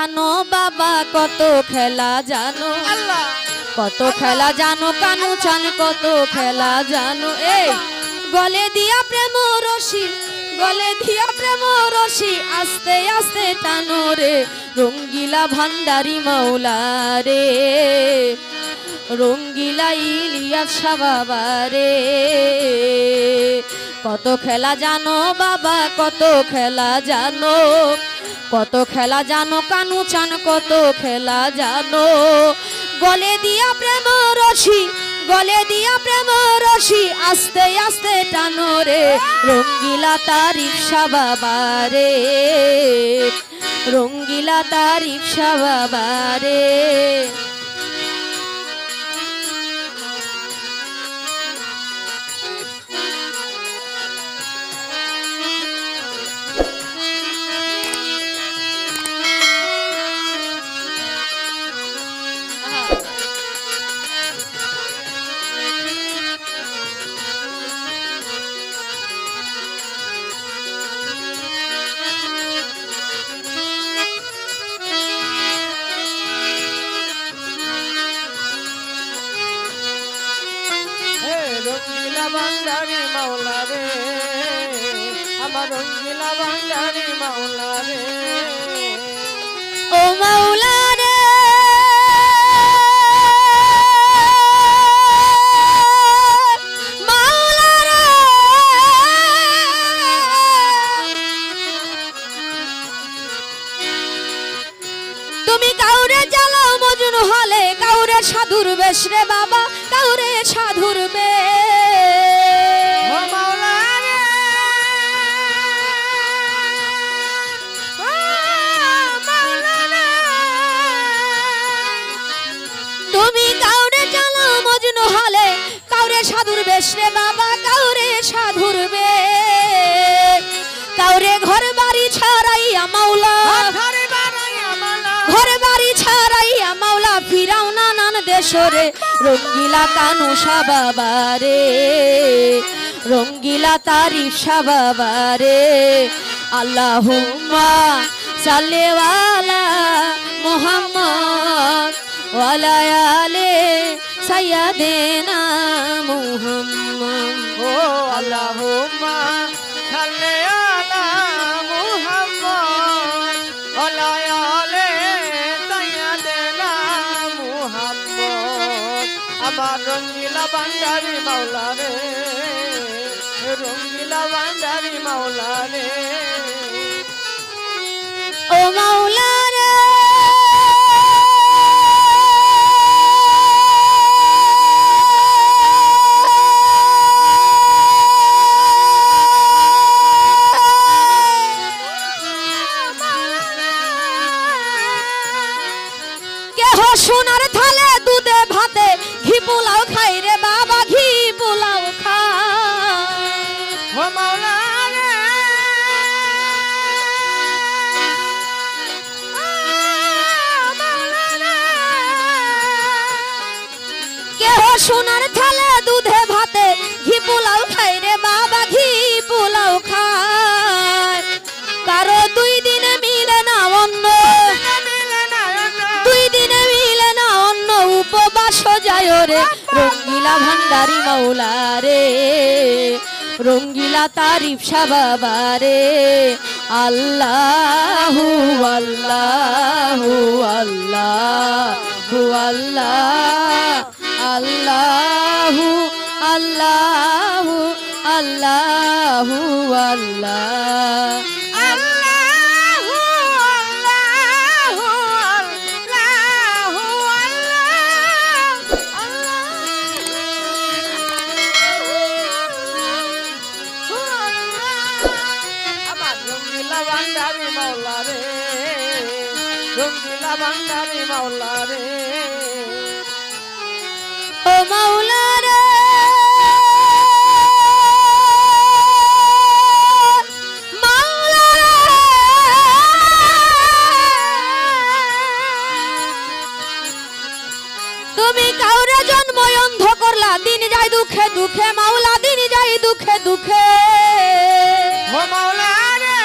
জানো বাবা কত খেলা জানো, কত খেলা জানো, কানু চান কত খেলা জানো। এই গলে দিয়া প্রেম রশি, গলে দিয়া প্রেম রশি, আস্তে আস্তে টানো রে রঙ্গিলা ভান্ডারি মাওলা রে, রঙ্গিলা ইলিয়াস শাহ বাবা রে। কত খেলা জানো বাবা কত খেলা জানো, কত খেলা জানো, কানু চান কত খেলা জানো। গলে দিয়া প্রেম রশি, গলে দিয়া প্রেম রশি, আস্তে আস্তে টানো রে রঙ্গিলা তারিফ শাহ বাবা রে, রঙ্গিলা তারিফ শাহ বাবা রে। রঙ্গিলা ভান্ডারি মাওলা রে, আমার রঙ্গিলা ভান্ডারি মাওলা রে। ও মাওলা রে মাওলা রে, তুমি কাউরে জ্বালাও মজনু হলে, কাউরে সাধুর বেশ রে বাবা, কাউরে সাধুর বেশ। ও মাওলা রে, ও মাওলা রে, তুমি কাউরে জ্বালাও মজনু হলে, কাউরে সাধুর বেশ রে বাবা, কাউরে সাধুর বেশ। কাউরে ঘর বাড়ি ছাড়াইয়া মাওলা, ঘর বাড়ি ছাড়াইয়া মাওলা, ফিরাও নানান দেশরে রঙ্গিলা কানু শাহ বাবা রে, রঙ্গিলা তারিফ শাহ বাবা রে। আল্লাহুম্মা সাল্লি আলা মুহাম্মদ ওয়ালা আলি সাইয়্যিদিনা মুহাম্মদ। ও আল্লাহুম্মা সাল্লি আলা মুহাম্মদ ওয়ালা আলি সাইয়্যিদিনা মুহাম্মদ। আমার রঙ্গিলা ভান্ডারি মাওলা রে, রঙ্গিলা ভান্ডারি মাওলা রে। ও মাওলা রে সোনার থালে দুধে ভাতে ঘি পোলাও খাই রে বাবা, ঘি পোলাও খাই। ও মাওলা রে, ও মাওলা রে, কেহ সোনার থালে দুধে ভাতে ঘি পোলাও খাই রে বাবা, ঘি পোলাও খাই। কারো দুই দিনে মিলে না অন্ন, দুই দিনে মিলে না অন্ন, উপবাস যায় রে রঙ্গিলা ভান্ডারি মাওলা রে, রঙ্গিলা তারিফ শাহ বাবা রে। আল্লাহু আল্লাহু আল্লাহু আল্লাহ, আল্লাহু আল্লাহু আল্লাহু আল্লাহ। রঙ্গিলা ভান্ডারি মাওলা রে, রঙ্গিলা ভান্ডারি মাওলা রে। ও মাওলা রে মাওলা রে, তুমি কাউরে জন্ম অন্ধ করলা, দিন যায় দুঃখে দুঃখে মাওলা, দিন যায় দুঃখে দুঃখে। ও মাওলা রে,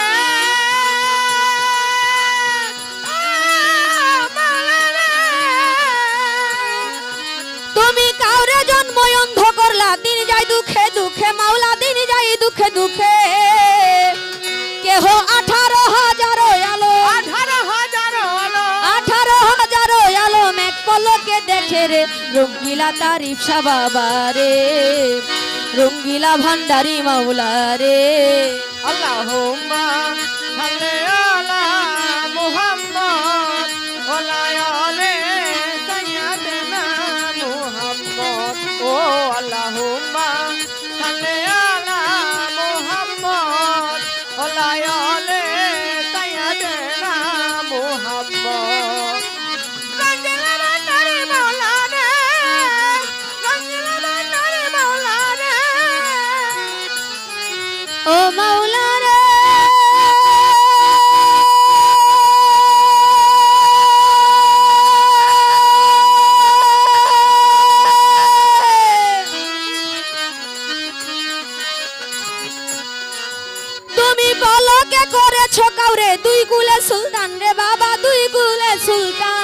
দেখে রে রঙ্গিলা তারিফ শাহ বাবা রে রঙ্গিলা ভান্ডারি মাওলা রে আল্লাহুম্মা সাল্লি আলা মুহাম্মদ ওয়া আলি সাইয়্যিদিনা মুহাম্মদ ও আল্লাহুম্মা সাল্লি আলা মুহাম্মদ ওয়া আলি সাইয়্যিদিনা মুহাম্মদ রঙ্গিলা ভান্ডারি মাওলা রে রঙ্গিলা ভান্ডারি মাওলা রে ও মাওলা রে তুমি বলো কে করেছো কাউরে দুই কুলে সুলতান রে বাবা দুই কুলে সুলতান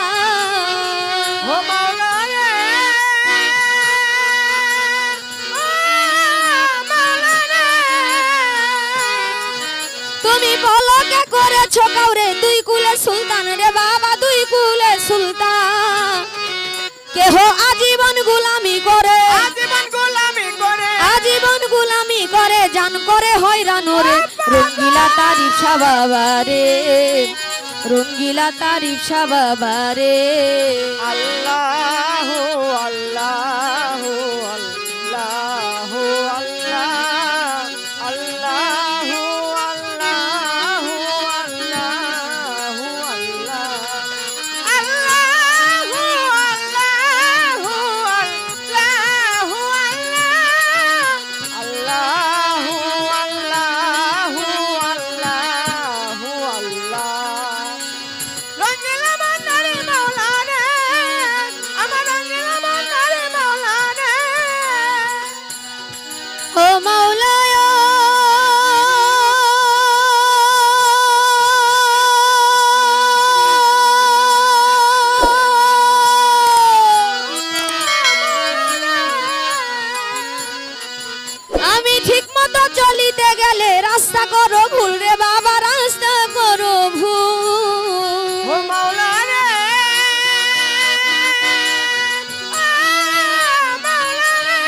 ও মাওলা রে ও মাওলা রে তুমি বলো কে করেছো কাউরে দুই কুলে সুলতান রে বাবা দুই কুলে সুলতান কেহ আজীবন গোলামি করে আজীবন গোলামি করে আজীবন গোলামি করে জান করে হয়রান রে রঙ্গিলা তারিফ শাহ বাবা রে রঙ্গিলা তারিফ শাহ বাবা রে আল্লাহু আল্লাহু আল্লাহু আল্লাহ আল্লাহু আল্লাহু আল্লাহু আল্লাহ আল্লাহু আল্লাহু আল্লাহু আল্লাহু আল্লাহু আল্লাহু আল্লাহ রঙ্গিলা ভান্ডারি মাওলা রে আমার রঙ্গিলা ভান্ডারি মাওলা রে ও মাওলা আমি ঠিক মতো চলিতে গেলে রাস্তা করো ভুল রে বাবা রাস্তা করো ভুল ও মাওলা রে মাওলা রে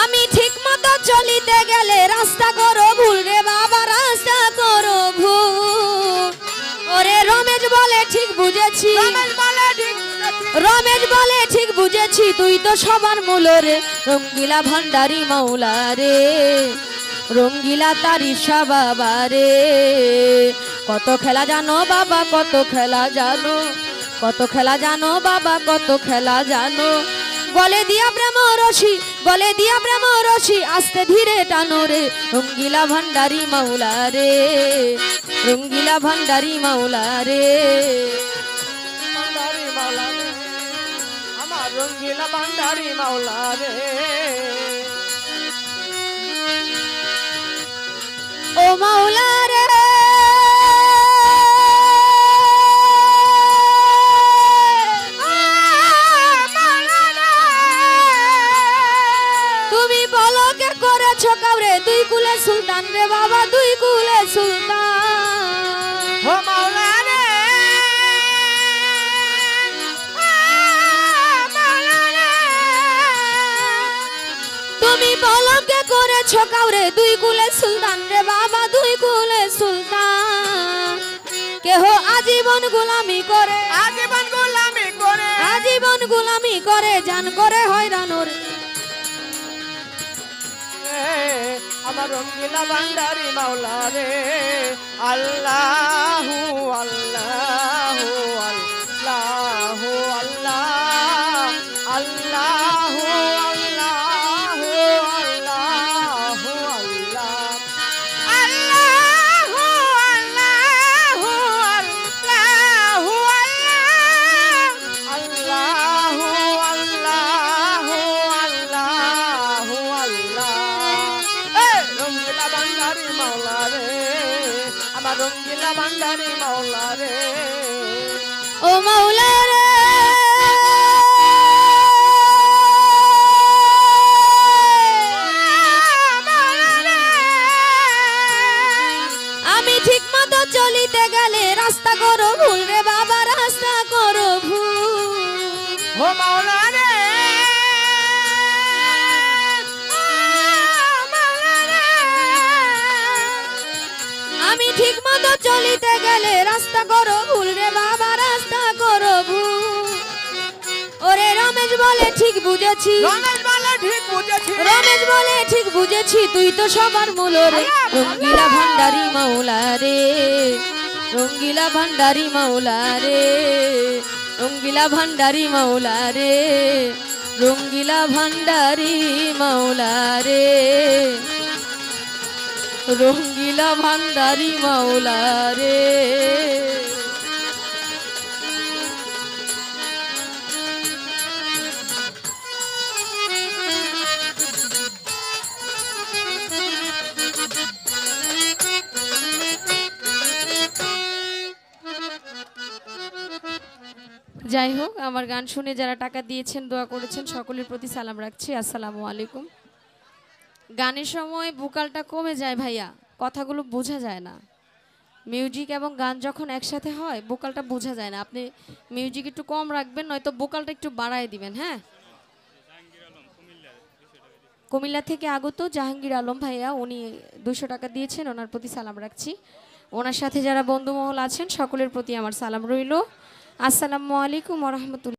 আমি ঠিক মতো চলিতে গেলে রাস্তা করো ভুল রে বাবা রাস্তা করো ভুল ওরে রমেশ বলে ঠিক বুঝেছি রমেশ বলে ঠিক রমেশ বলে ঠিক বুঝেছি তুই তো সবার মূল রে রঙ্গিলা ভান্ডারি মাওলা রে রঙ্গিলা তারিফ শাহ বাবা রে কত খেলা জানো বাবা কত খেলা জানো কত খেলা জানো বাবা কত খেলা জানো গলে দিয়া প্রেম রশি গলে দিয়া প্রেম রশি আস্তে ধীরে টানো রে রঙ্গিলা ভান্ডারি মাওলা রে রঙ্গিলা ভান্ডারি মাওলা রে ভান্ডারি মাওলা রে আমার রঙ্গিলা ভান্ডারি মাওলা রে ও মাওলা রে তুমি বলো কে করেছো কাউরে দুই কুলে সুলতান রে বাবা দুই কুলে সুলতান ও মাওলা রে মাওলা রে তুমি বলো কে করেছো কাউরে দুই কুলে সুলতান রে বাবা দুই কুলে সুলতান কেহ আজীবন গোলামি করে আজীবন গোলামি করে আজীবন গোলামি করে জান করে হয়রান রে আমার রঙ্গিলা ভান্ডারি মাওলা রে আল্লাহু আল্লাহু আল্লাহু আল্লাহ আল্লাহু আল্লাহু আল্লাহু আল্লাহ আল্লাহু আল্লাহু আল্লাহু আল্লাহু আল্লাহু আল্লাহু আল্লাহ রঙ্গিলা ভান্ডারি মাওলা রে আমার রঙ্গিলা ভান্ডারি মাওলা রে ও মাওলা রে আমি ঠিক মতো চলিতে গেলে রাস্তা করো ভুল রে বাবা রাস্তা করো ভুল মতো চলিতে গেলে রাস্তা করো ভুল রে বাবা, রাস্তা করো ভুল। ওরে রমেশ বলে ঠিক বুঝেছি, রমেশ বলে ঠিক বুঝেছি, তুই তো সবার মূল রে। রঙ্গিলা ভান্ডারি মাওলা রে, রঙ্গিলা ভান্ডারি মাওলা রে, রঙ্গিলা ভান্ডারি মাওলা রে, রঙ্গিলা ভান্ডারি মাওলা রে, রঙ্গিলা ভান্ডারি মাওলা রে। যাই হোক, আমার গান শুনে যারা টাকা দিয়েছেন, দোয়া করেছেন, সকলের প্রতি সালাম রাখছি। আসসালামু আলাইকুম। গানের সময় ভোকালটা কমে যায় ভাইয়া, কথাগুলো বোঝা যায় না। মিউজিক এবং গান যখন একসাথে হয় ভোকালটা বোঝা যায় না। আপনি মিউজিক একটু কম রাখবেন, নয়তো ভোকালটা একটু বাড়ায় দিবেন। হ্যাঁ, কুমিল্লা থেকে আগত জাহাঙ্গীর আলম ভাইয়া, উনি 200 টাকা দিয়েছেন, ওনার প্রতি সালাম রাখছি। ওনার সাথে যারা বন্ধুমহল আছেন সকলের প্রতি আমার সালাম রইল। আসসালামু আলাইকুম ওয়া রাহমাতুল্লাহ।